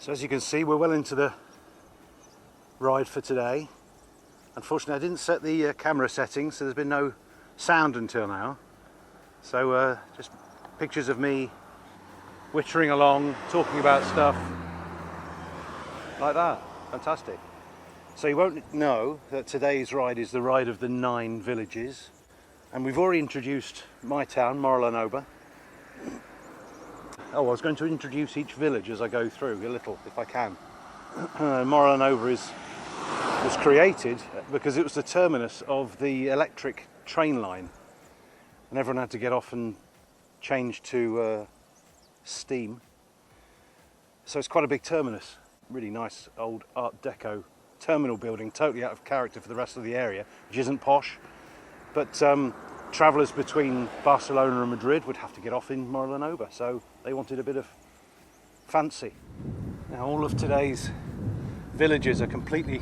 So as you can see, we're well into the ride for today. Unfortunately, I didn't set the camera settings, so there's been no sound until now. So just pictures of me wittering along, talking about stuff like that. Fantastic. So you won't know that today's ride is the ride of the 9 villages, and we've already introduced my town, Morlanova. Oh, I was going to introduce each village as I go through a little, if I can. Morlanova was created because it was the terminus of the electric train line, and everyone had to get off and change to steam. So it's quite a big terminus, really nice old Art Deco terminal building, totally out of character for the rest of the area, which isn't posh. But travellers between Barcelona and Madrid would have to get off in Morlanova, so they wanted a bit of fancy. Now all of today's villages are completely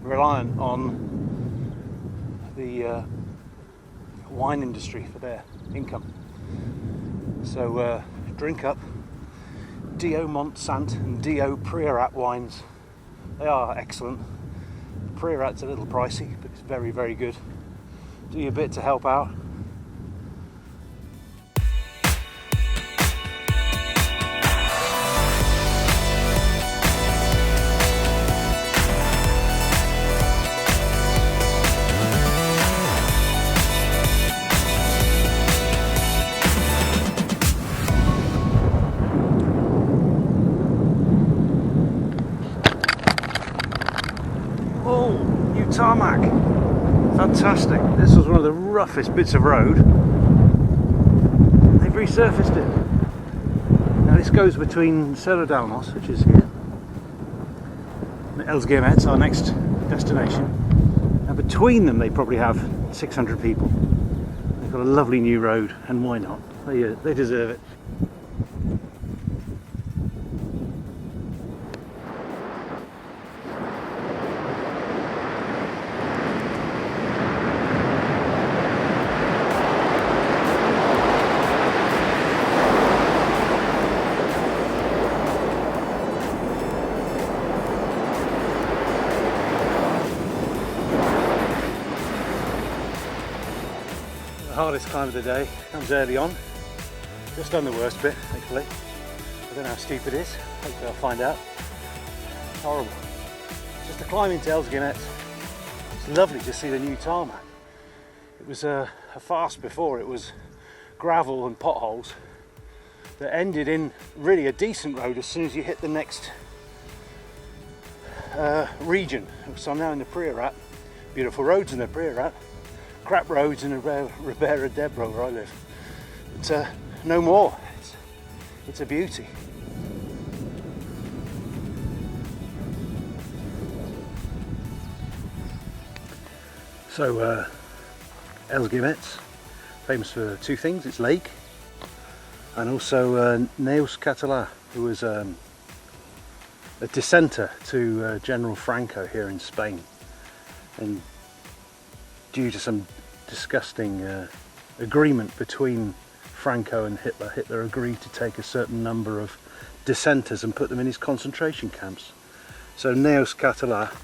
reliant on the wine industry for their income. So drink up Dio Montsant and Dio Priorat wines. They are excellent. Priorat's a little pricey, but it's very, very good. Do your bit to help out. Oh, new tarmac. Fantastic. This was one of the roughest bits of road. They've resurfaced it. Now this goes between Cerro Dalmos, which is here, and Elzgaimet, our next destination. And between them they probably have 600 people. They've got a lovely new road, and why not? They deserve it. The hardest climb of the day comes early on. Just done the worst bit, thankfully. I don't know how steep it is. Hopefully I'll find out. Horrible. Just the climb into Elzgaimet. It's lovely to see the new tarmac. It was a farce before. It was gravel and potholes that ended in really a decent road as soon as you hit the next region. So I'm now in the Priorat. Beautiful roads in the Priorat. Crap roads in Ribera d'Ebro where I live. But no more. It's a beauty. So Elzgaimet's famous for 2 things. It's lake and also Neus Català, who was a dissenter to General Franco here in Spain, and due to some disgusting agreement between Franco and Hitler agreed to take a certain number of dissenters and put them in his concentration camps. So Neus Català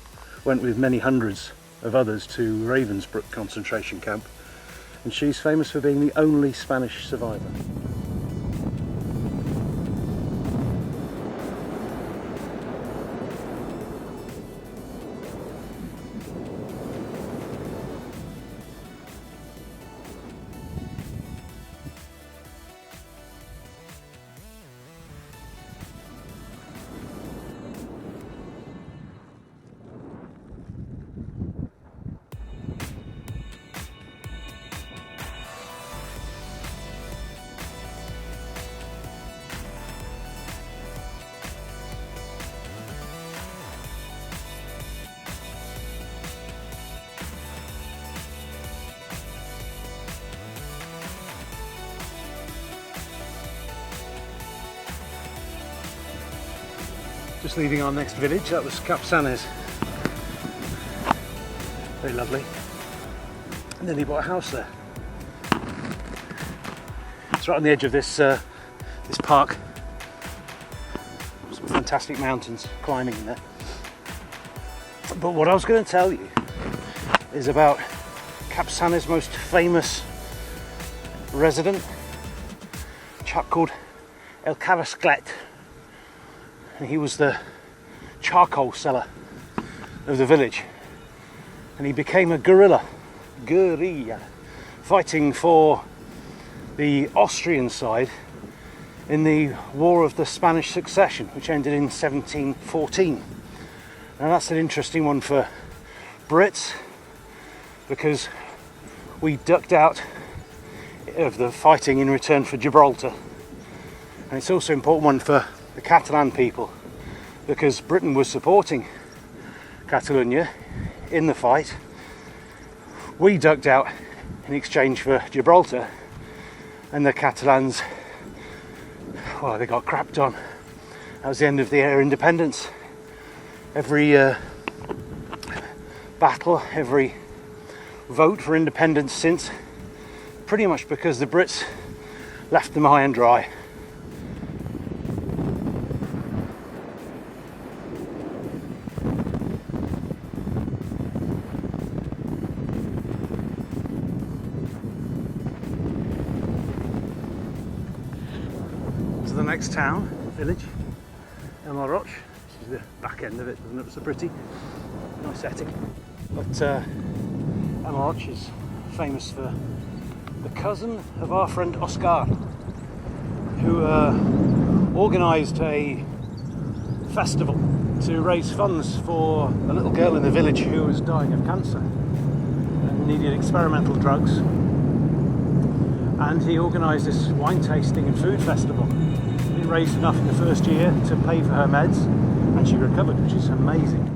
went with many hundreds of others to Ravensbrück concentration camp, and she's famous for being the only Spanish survivor. Just leaving our next village, that was Capçanes. Very lovely. And then he bought a house there. It's right on the edge of this this park. Some fantastic mountains climbing in there. But what I was going to tell you is about Capçane's most famous resident, a chap called El Carrasclet. And he was the charcoal seller of the village, and he became a guerrilla fighting for the Austrian side in the War of the Spanish Succession, which ended in 1714. Now that's an interesting one for Brits, because we ducked out of the fighting in return for Gibraltar, and it's also an important one for the Catalan people, because Britain was supporting Catalunya in the fight. We ducked out in exchange for Gibraltar, and the Catalans, well, they got crapped on. That was the end of their independence. Every battle, every vote for independence since, pretty much because the Brits left them high and dry. The next town, village, El Marroch. This is the back end of it, doesn't it look so pretty? Nice setting. But El Marroch is famous for the cousin of our friend Oscar, who organised a festival to raise funds for a little girl in the village who was dying of cancer and needed experimental drugs. And he organised this wine tasting and food festival. It raised enough in the first year to pay for her meds, and she recovered, which is amazing.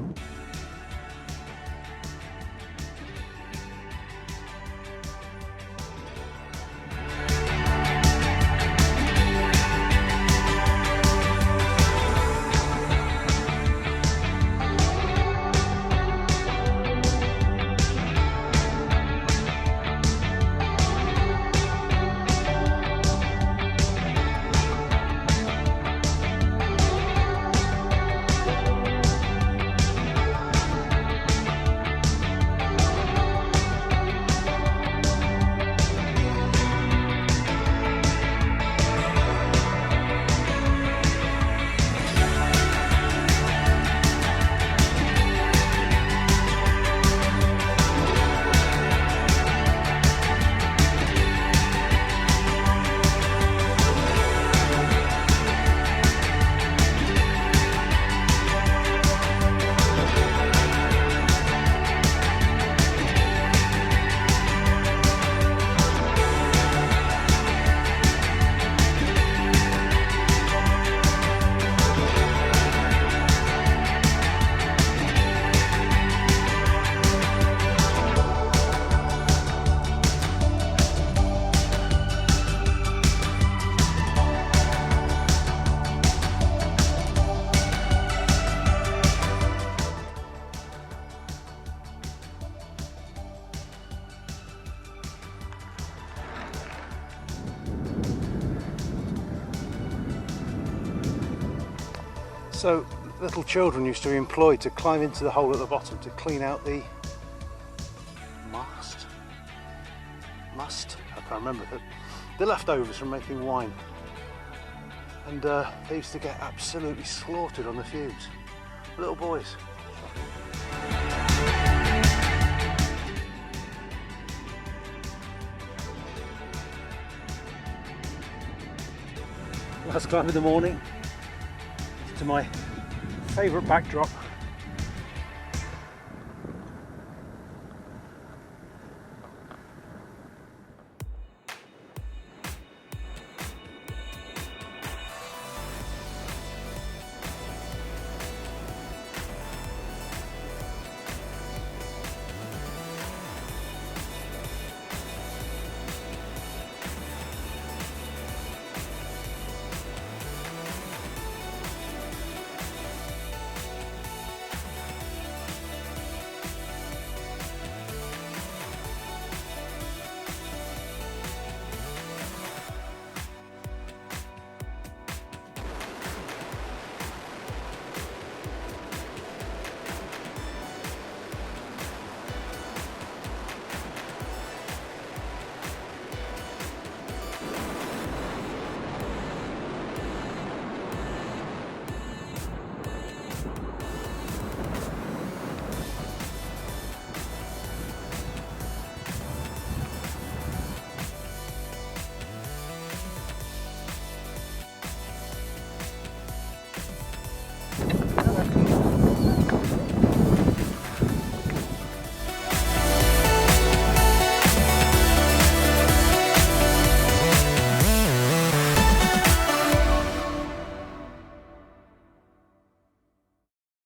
So little children used to be employed to climb into the hole at the bottom to clean out the must, I can't remember, the leftovers from making wine. And they used to get absolutely slaughtered on the fumes. Little boys. Last climb of the morning, to my favourite backdrop,